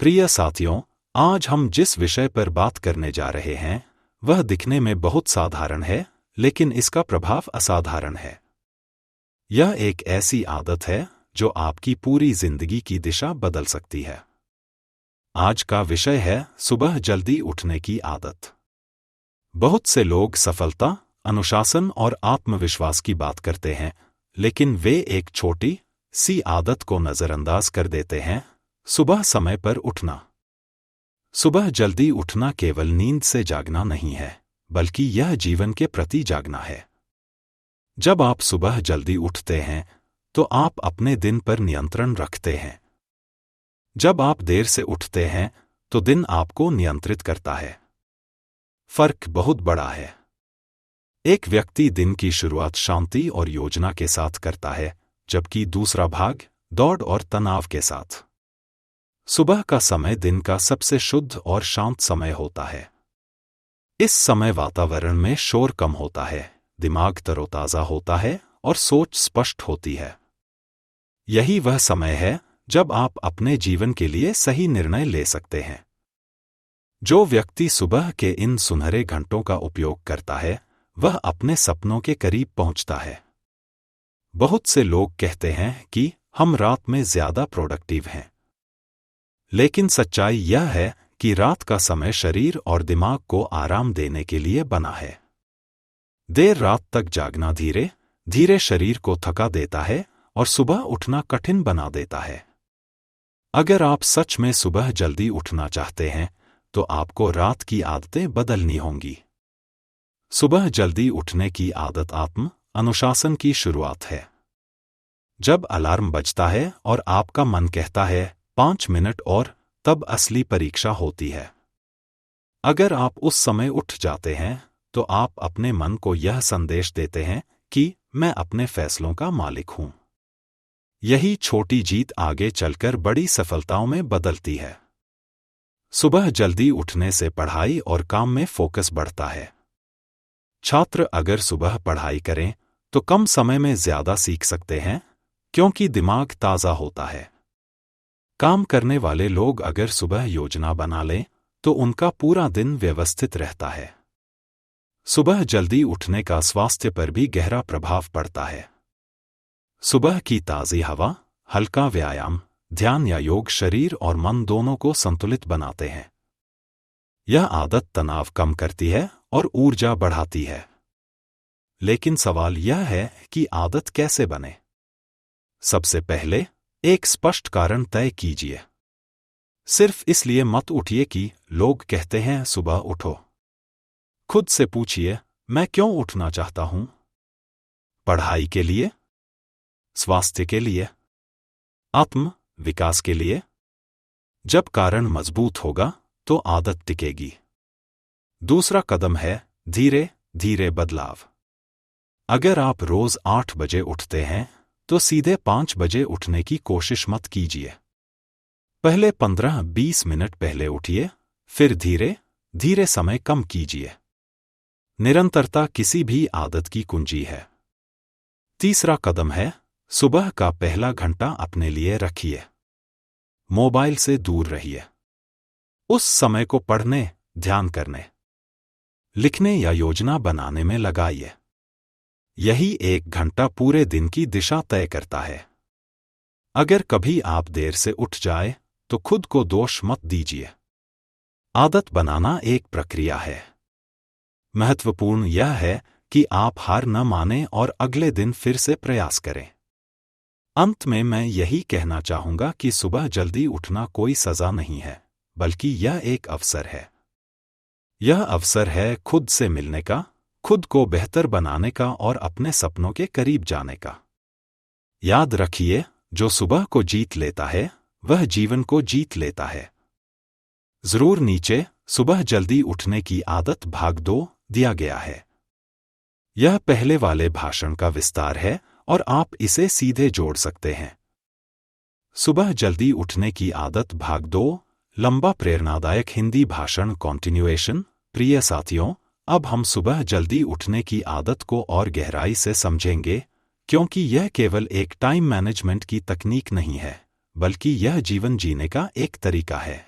प्रिय साथियों, आज हम जिस विषय पर बात करने जा रहे हैं वह दिखने में बहुत साधारण है, लेकिन इसका प्रभाव असाधारण है। यह एक ऐसी आदत है जो आपकी पूरी जिंदगी की दिशा बदल सकती है। आज का विषय है सुबह जल्दी उठने की आदत। बहुत से लोग सफलता, अनुशासन और आत्मविश्वास की बात करते हैं, लेकिन वे एक छोटी सी आदत को नजरअंदाज कर देते हैं: सुबह समय पर उठना। सुबह जल्दी उठना केवल नींद से जागना नहीं है, बल्कि यह जीवन के प्रति जागना है। जब आप सुबह जल्दी उठते हैं तो आप अपने दिन पर नियंत्रण रखते हैं। जब आप देर से उठते हैं तो दिन आपको नियंत्रित करता है। फर्क बहुत बड़ा है। एक व्यक्ति दिन की शुरुआत शांति और योजना के साथ करता है, जबकि दूसरा भाग दौड़ और तनाव के साथ। सुबह का समय दिन का सबसे शुद्ध और शांत समय होता है। इस समय वातावरण में शोर कम होता है, दिमाग तरोताजा होता है और सोच स्पष्ट होती है। यही वह समय है जब आप अपने जीवन के लिए सही निर्णय ले सकते हैं। जो व्यक्ति सुबह के इन सुनहरे घंटों का उपयोग करता है वह अपने सपनों के करीब पहुंचता है। बहुत से लोग कहते हैं कि हम रात में ज्यादा प्रोडक्टिव हैं, लेकिन सच्चाई यह है कि रात का समय शरीर और दिमाग को आराम देने के लिए बना है। देर रात तक जागना धीरे धीरे शरीर को थका देता है और सुबह उठना कठिन बना देता है। अगर आप सच में सुबह जल्दी उठना चाहते हैं तो आपको रात की आदतें बदलनी होंगी। सुबह जल्दी उठने की आदत आत्म अनुशासन की शुरुआत है। जब अलार्म बजता है और आपका मन कहता है 5 मिनट और, तब असली परीक्षा होती है। अगर आप उस समय उठ जाते हैं तो आप अपने मन को यह संदेश देते हैं कि मैं अपने फैसलों का मालिक हूं। यही छोटी जीत आगे चलकर बड़ी सफलताओं में बदलती है। सुबह जल्दी उठने से पढ़ाई और काम में फोकस बढ़ता है। छात्र अगर सुबह पढ़ाई करें तो कम समय में ज्यादा सीख सकते हैं, क्योंकि दिमाग ताजा होता है। काम करने वाले लोग अगर सुबह योजना बना लें तो उनका पूरा दिन व्यवस्थित रहता है। सुबह जल्दी उठने का स्वास्थ्य पर भी गहरा प्रभाव पड़ता है। सुबह की ताज़ी हवा, हल्का व्यायाम, ध्यान या योग शरीर और मन दोनों को संतुलित बनाते हैं। यह आदत तनाव कम करती है और ऊर्जा बढ़ाती है। लेकिन सवाल यह है कि आदत कैसे बने? सबसे पहले एक स्पष्ट कारण तय कीजिए। सिर्फ इसलिए मत उठिए कि लोग कहते हैं सुबह उठो। खुद से पूछिए, मैं क्यों उठना चाहता हूं? पढ़ाई के लिए, स्वास्थ्य के लिए, आत्म विकास के लिए? जब कारण मजबूत होगा तो आदत टिकेगी। दूसरा कदम है धीरे धीरे बदलाव। अगर आप रोज 8 बजे उठते हैं तो सीधे 5 बजे उठने की कोशिश मत कीजिए। पहले 15-20 मिनट पहले उठिए, फिर धीरे धीरे समय कम कीजिए। निरंतरता किसी भी आदत की कुंजी है। तीसरा कदम है सुबह का पहला घंटा अपने लिए रखिए। मोबाइल से दूर रहिए। उस समय को पढ़ने, ध्यान करने, लिखने या योजना बनाने में लगाइए। यही 1 घंटा पूरे दिन की दिशा तय करता है। अगर कभी आप देर से उठ जाए तो खुद को दोष मत दीजिए। आदत बनाना एक प्रक्रिया है। महत्वपूर्ण यह है कि आप हार न मानें और अगले दिन फिर से प्रयास करें। अंत में मैं यही कहना चाहूंगा कि सुबह जल्दी उठना कोई सजा नहीं है, बल्कि यह एक अवसर है। यह अवसर है खुद से मिलने का, खुद को बेहतर बनाने का और अपने सपनों के करीब जाने का। याद रखिए, जो सुबह को जीत लेता है वह जीवन को जीत लेता है। जरूर नीचे सुबह जल्दी उठने की आदत भाग 2 दिया गया है। यह पहले वाले भाषण का विस्तार है और आप इसे सीधे जोड़ सकते हैं। सुबह जल्दी उठने की आदत भाग 2 लंबा प्रेरणादायक हिंदी भाषण कॉन्टिन्यूएशन। प्रिय साथियों, अब हम सुबह जल्दी उठने की आदत को और गहराई से समझेंगे, क्योंकि यह केवल एक टाइम मैनेजमेंट की तकनीक नहीं है, बल्कि यह जीवन जीने का एक तरीका है।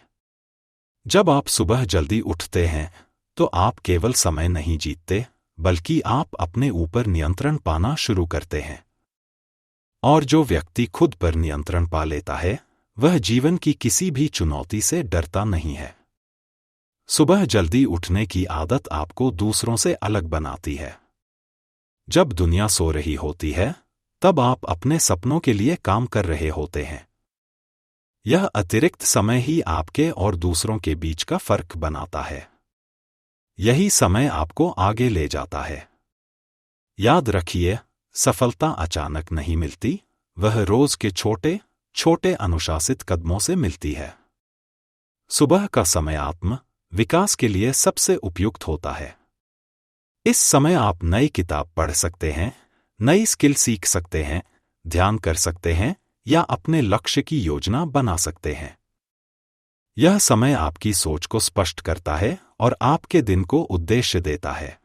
जब आप सुबह जल्दी उठते हैं तो आप केवल समय नहीं जीतते, बल्कि आप अपने ऊपर नियंत्रण पाना शुरू करते हैं। और जो व्यक्ति खुद पर नियंत्रण पा लेता है, वह जीवन की किसी भी चुनौती से डरता नहीं है। सुबह जल्दी उठने की आदत आपको दूसरों से अलग बनाती है। जब दुनिया सो रही होती है, तब आप अपने सपनों के लिए काम कर रहे होते हैं। यह अतिरिक्त समय ही आपके और दूसरों के बीच का फर्क बनाता है। यही समय आपको आगे ले जाता है। याद रखिए, सफलता अचानक नहीं मिलती, वह रोज के छोटे छोटे अनुशासित कदमों से मिलती है। सुबह का समय आत्म विकास के लिए सबसे उपयुक्त होता है। इस समय आप नई किताब पढ़ सकते हैं, नई स्किल सीख सकते हैं, ध्यान कर सकते हैं या अपने लक्ष्य की योजना बना सकते हैं। यह समय आपकी सोच को स्पष्ट करता है और आपके दिन को उद्देश्य देता है।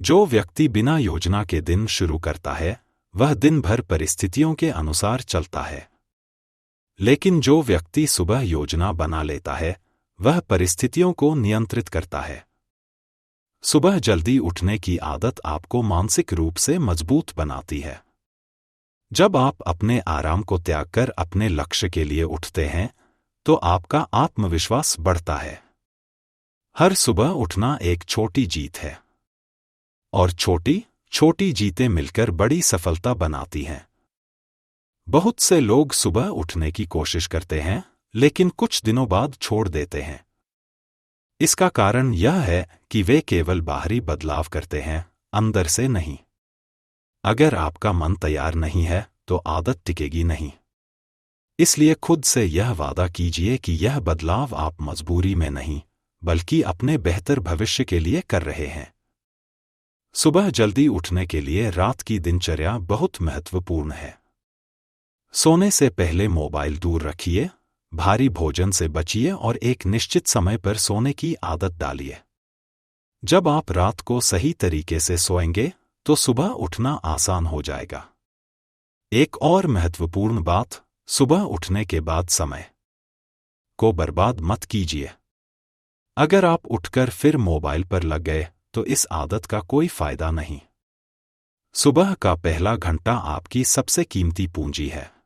जो व्यक्ति बिना योजना के दिन शुरू करता है, वह दिन भर परिस्थितियों के अनुसार चलता है। लेकिन जो व्यक्ति सुबह योजना बना लेता है, वह परिस्थितियों को नियंत्रित करता है। सुबह जल्दी उठने की आदत आपको मानसिक रूप से मजबूत बनाती है। जब आप अपने आराम को त्याग कर अपने लक्ष्य के लिए उठते हैं, तो आपका आत्मविश्वास बढ़ता है। हर सुबह उठना एक छोटी जीत है, और छोटी छोटी जीतें मिलकर बड़ी सफलता बनाती हैं। बहुत से लोग सुबह उठने की कोशिश करते हैं, लेकिन कुछ दिनों बाद छोड़ देते हैं। इसका कारण यह है कि वे केवल बाहरी बदलाव करते हैं, अंदर से नहीं। अगर आपका मन तैयार नहीं है, तो आदत टिकेगी नहीं। इसलिए खुद से यह वादा कीजिए कि यह बदलाव आप मजबूरी में नहीं, बल्कि अपने बेहतर भविष्य के लिए कर रहे हैं। सुबह जल्दी उठने के लिए रात की दिनचर्या बहुत महत्वपूर्ण है। सोने से पहले मोबाइल दूर रखिए, भारी भोजन से बचिए और एक निश्चित समय पर सोने की आदत डालिए। जब आप रात को सही तरीके से सोएंगे, तो सुबह उठना आसान हो जाएगा। एक और महत्वपूर्ण बात, सुबह उठने के बाद समय को बर्बाद मत कीजिए। अगर आप उठकर फिर मोबाइल पर लग गए, तो इस आदत का कोई फायदा नहीं। सुबह का पहला घंटा आपकी सबसे कीमती पूंजी है।